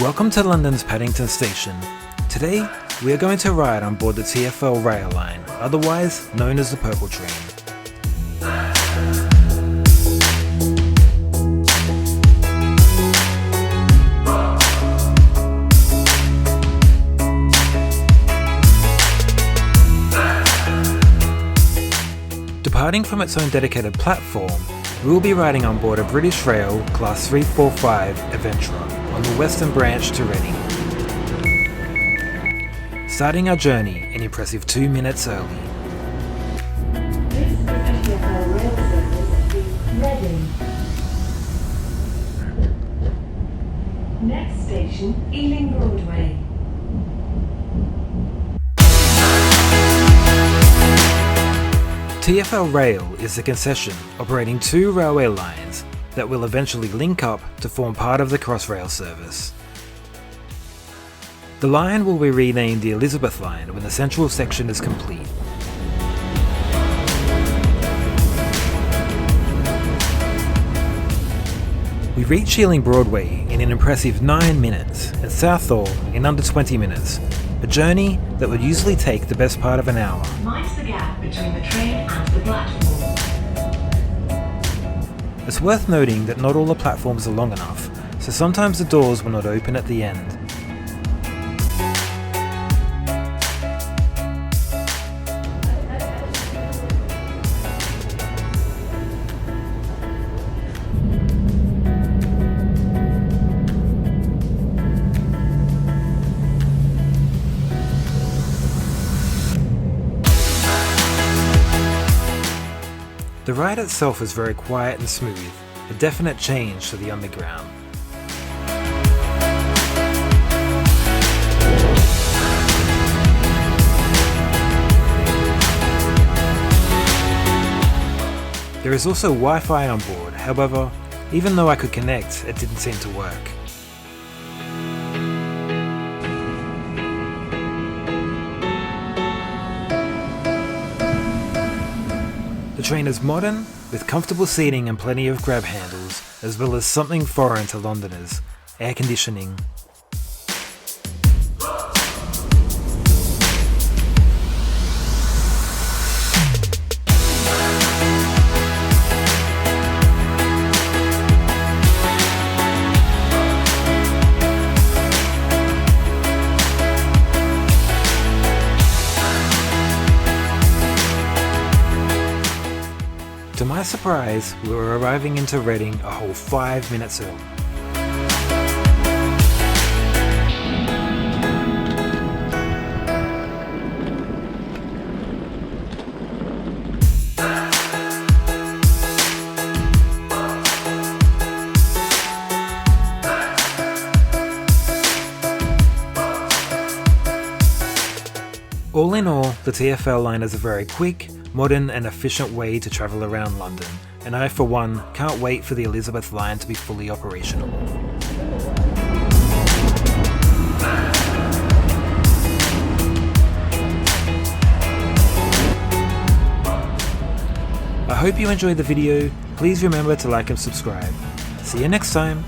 Welcome to London's Paddington station. Today, we are going to ride on board the TfL Rail line, otherwise known as the Purple Train. Departing from its own dedicated platform, we will be riding on board a British Rail Class 345 Adventurer on the western branch to Reading. Starting our journey an impressive 2 minutes early. This is the TfL Rail service to Reading. Next station, Ealing Broadway. TfL Rail is a concession operating 2 railway lines that will eventually link up to form part of the Crossrail service. The line will be renamed the Elizabeth Line when the central section is complete. We reach Ealing Broadway in an impressive 9 minutes and Southall in under 20 minutes, a journey that would usually take the best part of an hour. Mind's the gap between the train and the platform. It's worth noting that not all the platforms are long enough, so sometimes the doors will not open at the end. The ride itself is very quiet and smooth, a definite change to the underground. There is also Wi-Fi on board, however, even though I could connect, it didn't seem to work. The train is modern, with comfortable seating and plenty of grab handles, as well as something foreign to Londoners: air conditioning. To my surprise, we were arriving into Reading a whole 5 minutes early. All in all, the TfL line is a very quick, modern and efficient way to travel around London, and I for one can't wait for the Elizabeth line to be fully operational. I hope you enjoyed the video. Please remember to like and subscribe. See you next time!